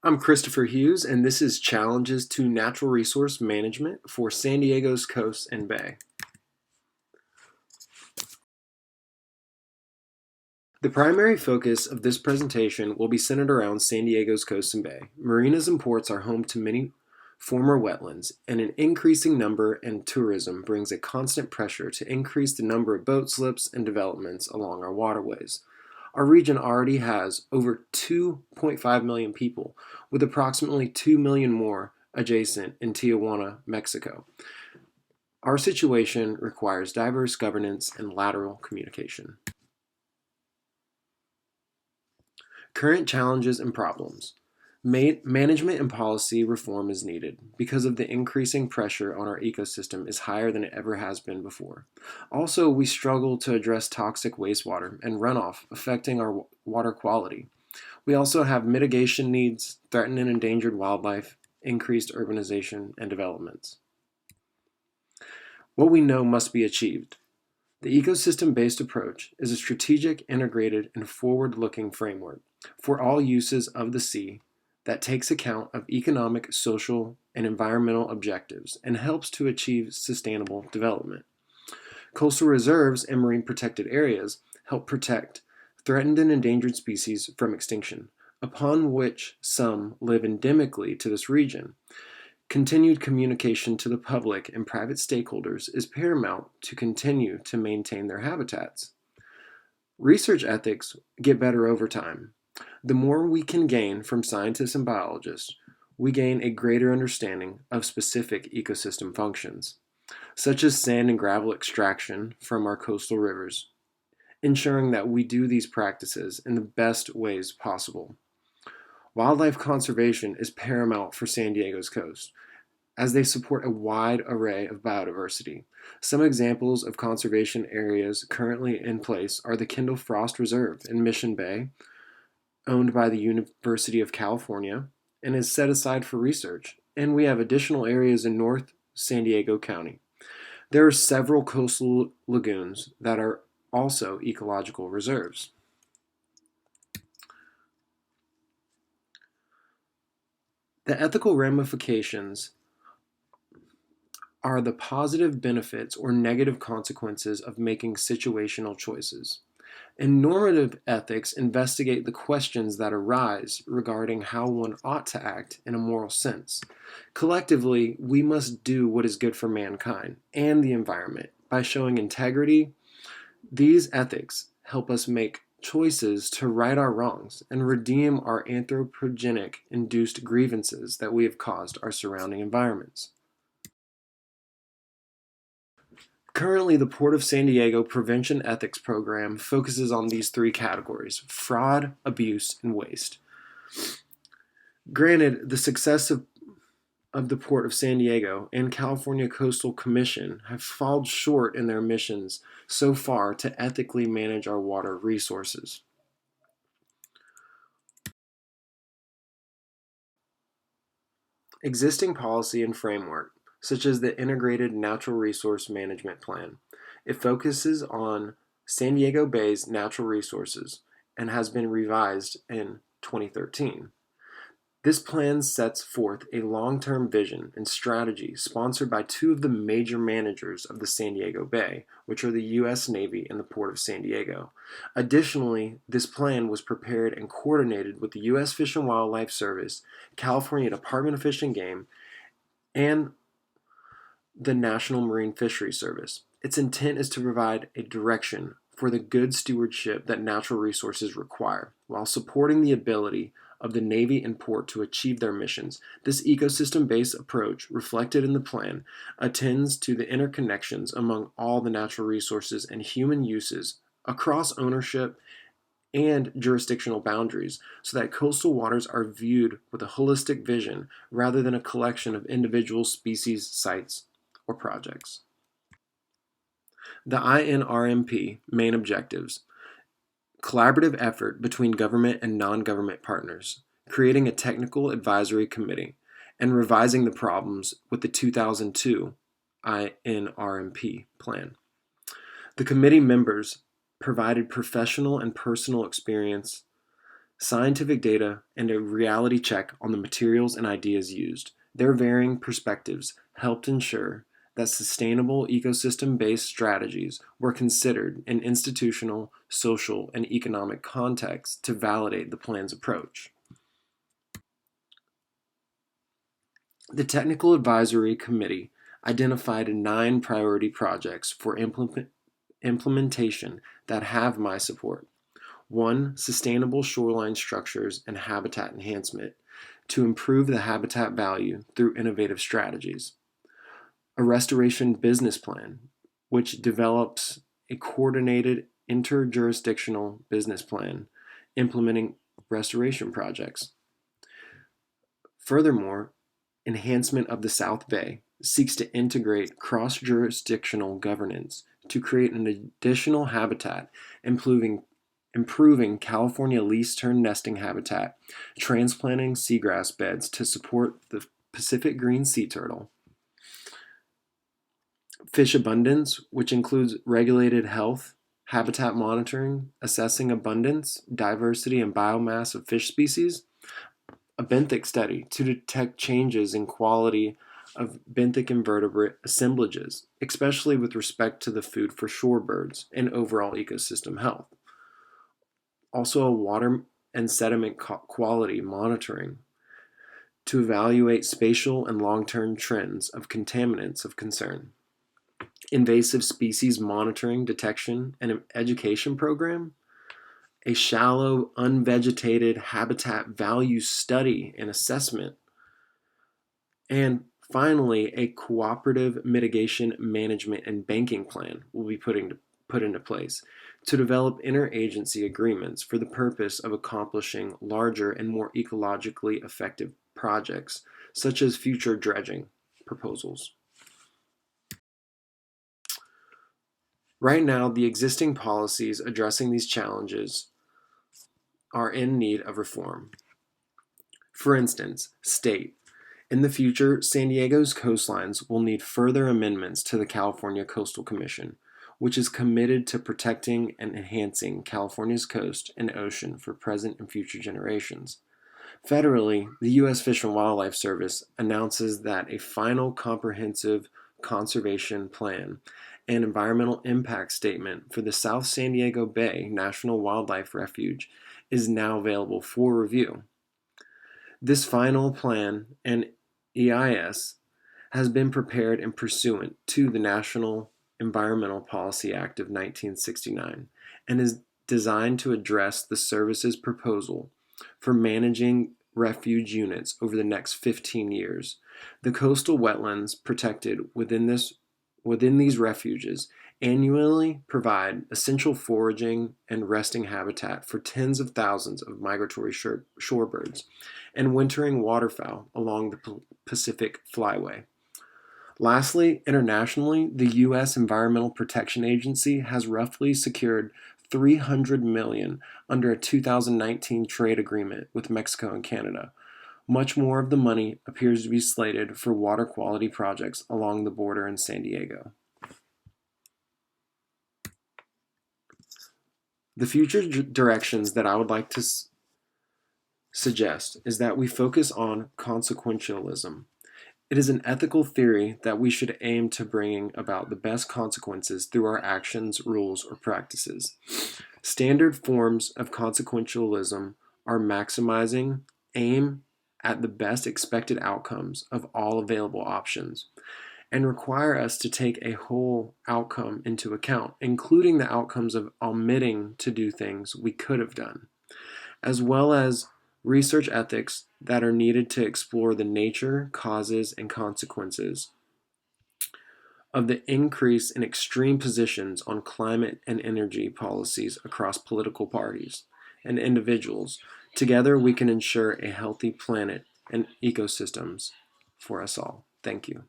I'm Christopher Hughes, and this is Challenges to Natural Resource Management for San Diego's Coast and Bay. The primary focus of this presentation will be centered around San Diego's coast and bay. Marinas and ports are home to many former wetlands, and an increasing number and tourism brings a constant pressure to increase the number of boat slips and developments along our waterways. Our region already has over 2.5 million people, with approximately 2 million more adjacent in Tijuana, Mexico. Our situation requires diverse governance and lateral communication. Current challenges and problems. Management and policy reform is needed because of the increasing pressure on our ecosystem is higher than it ever has been before. Also, we struggle to address toxic wastewater and runoff affecting our water quality. We also have mitigation needs, threatened and endangered wildlife, increased urbanization, and developments. What we know must be achieved. The ecosystem-based approach is a strategic, integrated, and forward-looking framework for all uses of the sea that takes account of economic, social, and environmental objectives and helps to achieve sustainable development. Coastal reserves and marine protected areas help protect threatened and endangered species from extinction, upon which some live endemically to this region. Continued communication to the public and private stakeholders is paramount to continue to maintain their habitats. Research ethics get better over time. The more we can gain from scientists and biologists, we gain a greater understanding of specific ecosystem functions, such as sand and gravel extraction from our coastal rivers, ensuring that we do these practices in the best ways possible. Wildlife conservation is paramount for San Diego's coast, as they support a wide array of biodiversity. Some examples of conservation areas currently in place are the Kendall Frost Reserve in Mission Bay, owned by the University of California, and is set aside for research. And we have additional areas in North San Diego County. There are several coastal lagoons that are also ecological reserves. The ethical ramifications are the positive benefits or negative consequences of making situational choices. And normative ethics investigate the questions that arise regarding how one ought to act in a moral sense. Collectively, we must do what is good for mankind and the environment by showing integrity. These ethics help us make choices to right our wrongs and redeem our anthropogenic induced grievances that we have caused our surrounding environments. Currently, the Port of San Diego Prevention Ethics Program focuses on these three categories: fraud, abuse, and waste. Granted, the success of the Port of San Diego and California Coastal Commission have fallen short in their missions so far to ethically manage our water resources. Existing policy and framework, such as the Integrated Natural Resource Management Plan. It focuses on San Diego Bay's natural resources and has been revised in 2013. This plan sets forth a long-term vision and strategy sponsored by two of the major managers of the San Diego Bay, which are the U.S. Navy and the Port of San Diego. Additionally, this plan was prepared and coordinated with the U.S. Fish and Wildlife Service, California Department of Fish and Game, and the National Marine Fisheries Service. Its intent is to provide a direction for the good stewardship that natural resources require, while supporting the ability of the Navy and Port to achieve their missions. This ecosystem-based approach, reflected in the plan, attends to the interconnections among all the natural resources and human uses across ownership and jurisdictional boundaries, so that coastal waters are viewed with a holistic vision rather than a collection of individual species, sites, or projects. The INRMP main objectives: collaborative effort between government and non-government partners, creating a technical advisory committee, and revising the problems with the 2002 INRMP plan. The committee members provided professional and personal experience scientific data, and a reality check on the materials and ideas used. Their varying perspectives helped ensure that sustainable ecosystem-based strategies were considered in institutional, social, and economic contexts to validate the plan's approach. The Technical Advisory Committee identified 9 priority projects for implementation that have my support. 1. Sustainable shoreline structures and habitat enhancement to improve the habitat value through innovative strategies. A restoration business plan, which develops a coordinated interjurisdictional business plan implementing restoration projects. Furthermore, enhancement of the South Bay seeks to integrate cross-jurisdictional governance to create an additional habitat, improving California least-tern nesting habitat, transplanting seagrass beds to support the Pacific green sea turtle, fish abundance, which includes regulated health, habitat monitoring, assessing abundance, diversity, and biomass of fish species, a benthic study to detect changes in quality of benthic invertebrate assemblages, especially with respect to the food for shorebirds and overall ecosystem health. Also, a water and sediment quality monitoring to evaluate spatial and long-term trends of contaminants of concern. Invasive species monitoring, detection, and an education program. A shallow, unvegetated habitat value study and assessment. And finally, a cooperative mitigation management and banking plan will be put into place to develop interagency agreements for the purpose of accomplishing larger and more ecologically effective projects, such as future dredging proposals. Right now, the existing policies addressing these challenges are in need of reform. For instance, state. In the future, San Diego's coastlines will need further amendments to the California Coastal Commission, which is committed to protecting and enhancing California's coast and ocean for present and future generations. Federally, the U.S. Fish and Wildlife Service announces that a final comprehensive conservation plan and environmental impact statement for the South San Diego Bay National Wildlife Refuge is now available for review. This final plan and EIS has been prepared in pursuant to the National Environmental Policy Act of 1969 and is designed to address the service's proposal for managing refuge units over the next 15 years. The coastal wetlands protected within these refuges annually provide essential foraging and resting habitat for tens of thousands of migratory shorebirds and wintering waterfowl along the Pacific Flyway. Lastly, internationally, the U.S. Environmental Protection Agency has roughly secured $300 million under a 2019 trade agreement with Mexico and Canada. Much more of the money appears to be slated for water quality projects along the border in San Diego. The future directions that I would like to suggest is that we focus on consequentialism. It is an ethical theory that we should aim to bringing about the best consequences through our actions, rules, or practices. Standard forms of consequentialism are maximizing, aim at the best expected outcomes of all available options, and require us to take a whole outcome into account, including the outcomes of omitting to do things we could have done, as well as research ethics that are needed to explore the nature, causes, and consequences of the increase in extreme positions on climate and energy policies across political parties and individuals. Together, we can ensure a healthy planet and ecosystems for us all. Thank you.